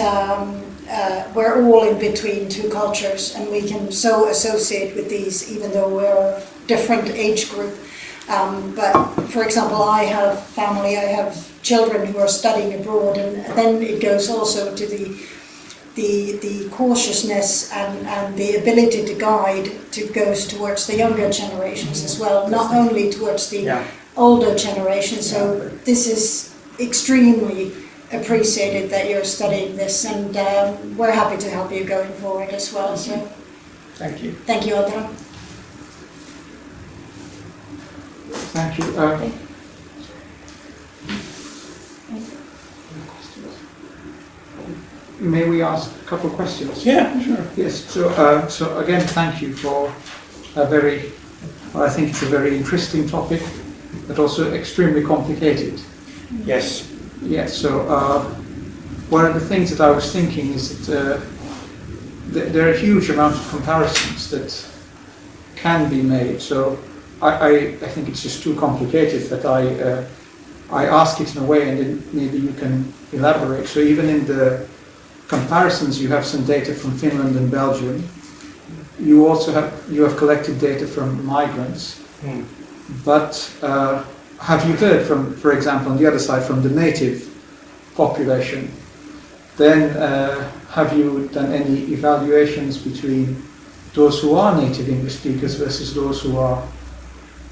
we're all in between two cultures, and we can so associate with these, even though we're a different age group. But for example, I have family, I have children who are studying abroad, and then it goes also to the cautiousness and the ability to guide goes towards the younger generations as well, not only towards the older generation. So this is extremely appreciated that you're studying this, and we're happy to help you going forward as well. So thank you. Thank you, Antero. Thank you. May we ask a couple of questions? Yeah, sure. Yes. So again, thank you for a very, I think it's a very interesting topic, but also extremely complicated. Yes. Yes. So one of the things that I was thinking is that there are a huge amount of comparisons that can be made. So I think it's just too complicated, but I ask it in a way, and then maybe you can elaborate. So even in the comparisons, you have some data from Finland and Belgium. You also have collected data from migrants, but have you heard from, for example, on the other side, from the native population? Then have you done any evaluations between those who are native English speakers versus those who are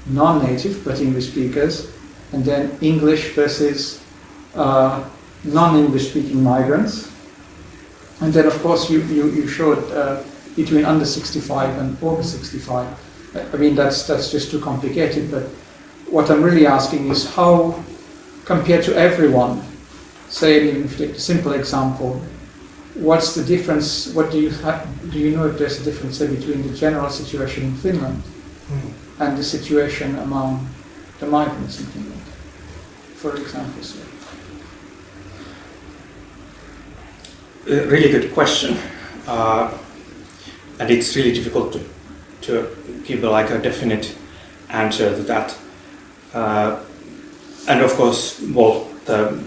non-native but English speakers, and then English versus non-English speaking migrants? And then, of course, you showed between under 65 and over 65. I mean, that's just too complicated, but what I'm really asking is how, compared to everyone, say, even if you take a simple example, what's the difference? What do you know if there's a difference, say, between the general situation in Finland and the situation among the migrants in Finland, for example? So. A really good question, and it's really difficult to give like a definite answer to that. And of course, well, the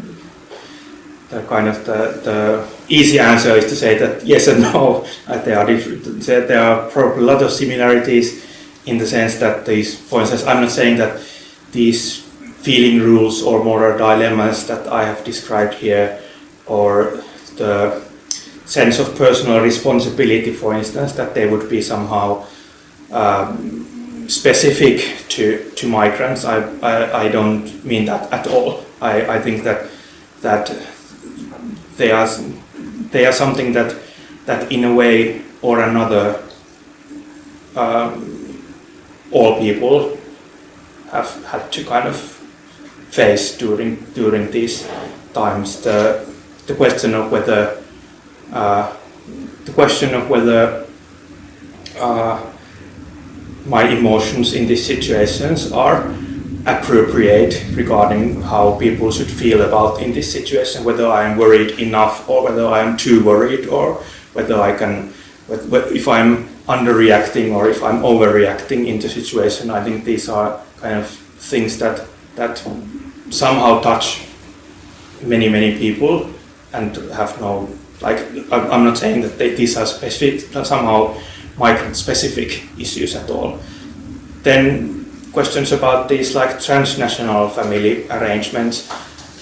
kind of the easy answer is to say that yes and no. There are probably a lot of similarities in the sense that these, for instance, I'm not saying that these feeling rules or moral dilemmas that I have described here, or the sense of personal responsibility, for instance, that they would be somehow specific to migrants. I don't mean that at all. I think that they are something that in a way or another all people have had to kind of face during these times. The question of whether my emotions in these situations are appropriate regarding how people should feel about in this situation, whether I am worried enough or whether I am too worried, or whether I can, if I'm underreacting or if I'm overreacting in the situation. I think these are kind of things that somehow touch many people and have no, like, I'm not saying that these are specific, somehow migrant-specific issues at all. Then questions about these like transnational family arrangements.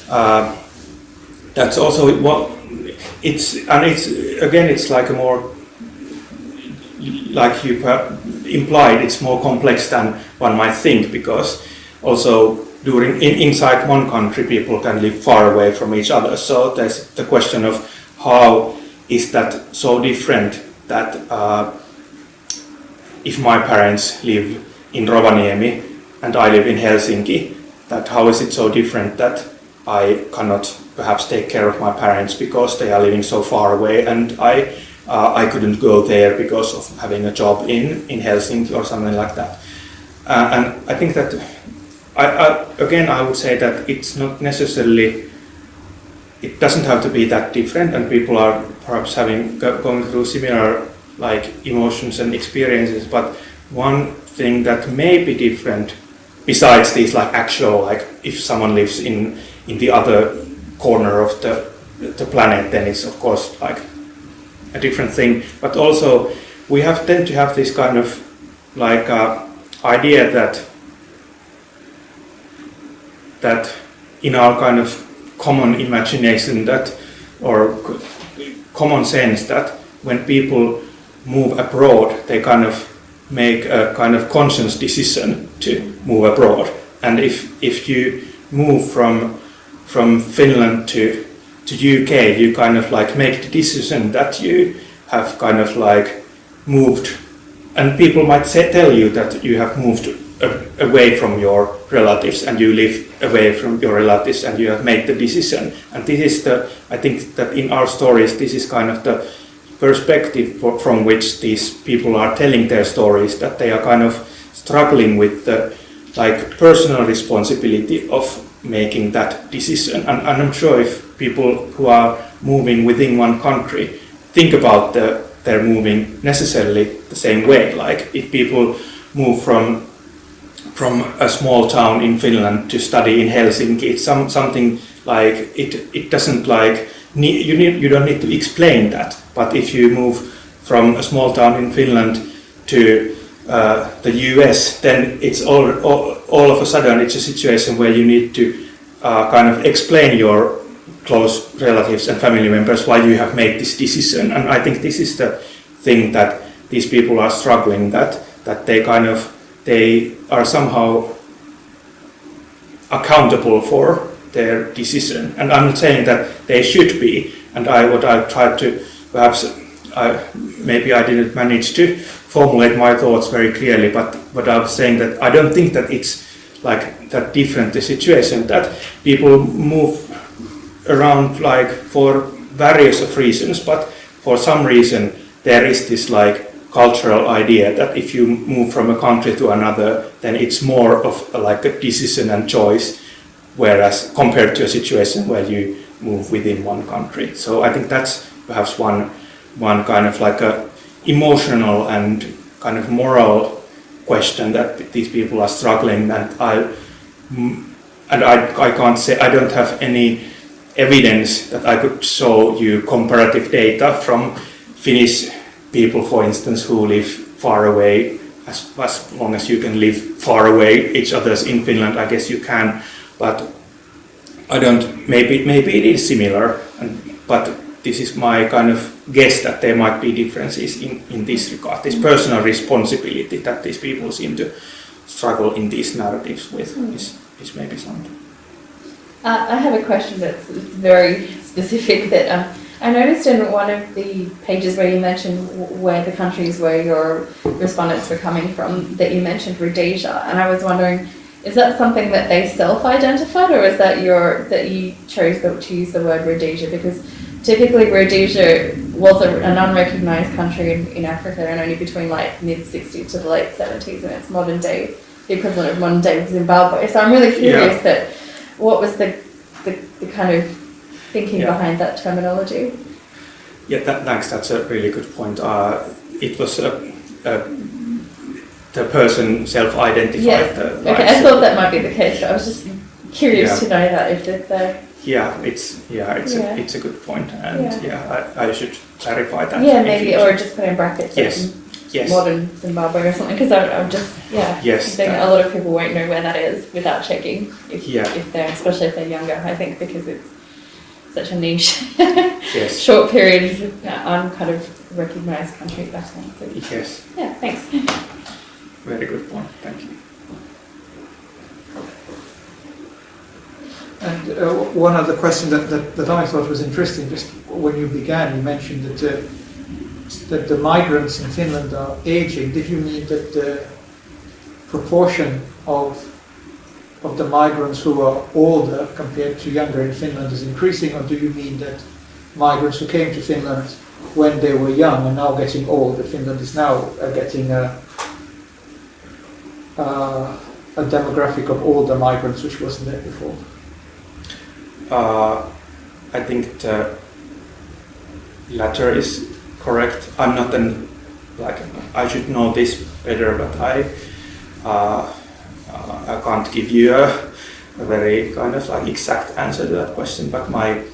That's also what it's like a more, like you implied, it's more complex than one might think, because also inside one country people can live far away from each other. So there's the question of how is that so different that if my parents live in Rovaniemi and I live in Helsinki, that how is it so different that I cannot perhaps take care of my parents because they are living so far away and I I couldn't go there because of having a job in Helsinki or something like that. And I think that, I would say that it's not necessarily, it doesn't have to be that different, and people are perhaps going through similar like emotions and experiences, but one thing that may be different besides these like actual, like if someone lives in the other corner of the planet, then it's of course like a different thing. But also we tend to have this kind of like idea that in our kind of common imagination or common sense that when people move abroad, they kind of make a kind of conscious decision to move abroad. And if you move from Finland to UK, you kind of like make the decision that you have kind of like moved, and people might tell you that you have moved away from your relatives and you live away from your relatives and you have made the decision. And this is I think that in our stories, this is kind of the perspective from which these people are telling their stories, that they are kind of struggling with the like personal responsibility of making that decision. And I'm sure if people who are moving within one country think about their moving necessarily the same way. Like if people move from a small town in Finland to study in Helsinki, it's something like it doesn't like you don't need to explain that. But if you move from a small town in Finland to the US, then it's all of a sudden it's a situation where you need to kind of explain your close relatives and family members why you have made this decision. And I think this is the thing that these people are struggling, that they are somehow accountable for their decision. And I'm not saying that they should be, and what I tried to, perhaps maybe I didn't manage to formulate my thoughts very clearly, but I was saying that I don't think that it's like that different, the situation, that people move around like for various of reasons, but for some reason there is this like cultural idea that if you move from a country to another, then it's more of like a decision and choice, whereas compared to a situation where you move within one country. So I think that's perhaps one kind of like a emotional and kind of moral question that these people are struggling. And I can't say, I don't have any evidence that I could show you comparative data from Finnish people, for instance, who live far away. As long as you can live far away each other's in Finland, I guess you can. But I don't. Maybe it is similar. But this is my kind of guess that there might be differences in this regard. This personal responsibility that these people seem to struggle in these narratives with is maybe something. I have a question that's very specific that I noticed in one of the pages where you mentioned where the countries where your respondents were coming from, that you mentioned Rhodesia, and I was wondering, is that something that they self-identified, or is that you chose to use the word Rhodesia? Because typically Rhodesia was an unrecognised country in Africa, and only between like mid-60s to the late 70s, and it's modern day, the equivalent of modern day Zimbabwe. So I'm really curious that what was the kind of thinking behind that terminology? Yeah, thanks. That's a really good point. It was the person self-identified. Yes. Okay, I thought that might be the case. But I was just curious to know that if it's it's a good point, and I should clarify that. Yeah, maybe, or just put in brackets. Yes. Modern Zimbabwe or something, because I'm just thinking a lot of people won't know where that is without checking if they're, especially if they're younger. I think because it's such a niche short period on kind of recognised country back then. So, yes. Yeah, thanks. Very good point. Thank you. And one other question that I thought was interesting, just when you began, you mentioned that the migrants in Finland are aging. Did you mean that the proportion of the migrants who are older compared to younger in Finland is increasing, or do you mean that migrants who came to Finland when they were young and now getting old. Finland is now getting a demographic of older migrants which wasn't there before. I think the latter is correct. I'm not I should know this better, but I can't give you a very kind of like exact answer to that question. But my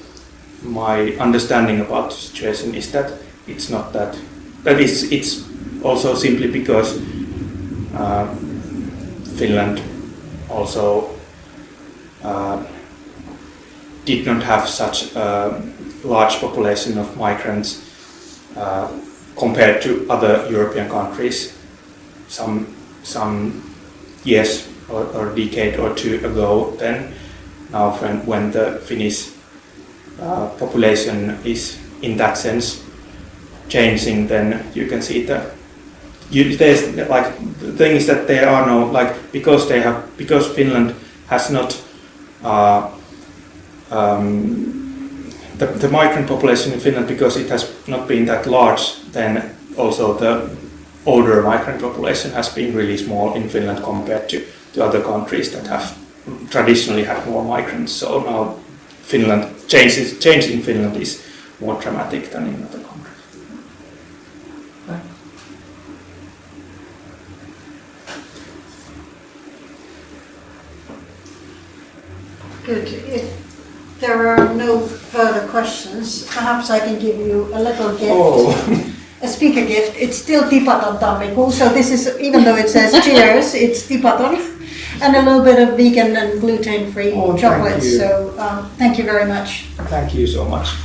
understanding about the situation is that it's not that. That is, it's also simply because Finland also did not have such a large population of migrants compared to other European countries some years or decade or two ago. Then now when the Finnish population is in that sense changing, then you can see there's like the thing is that there are no because Finland has not the migrant population in Finland, because it has not been that large, then also the older migrant population has been really small in Finland compared to other countries that have traditionally had more migrants. So now change in Finland is more dramatic than in other countries. Good. If there are no further questions, perhaps I can give you a little gift. A speaker gift. It's still tipaton tammikuu, so this is, even though it says cheers, it's tipaton, and a little bit of vegan and gluten-free chocolates. So thank you very much. Thank you so much.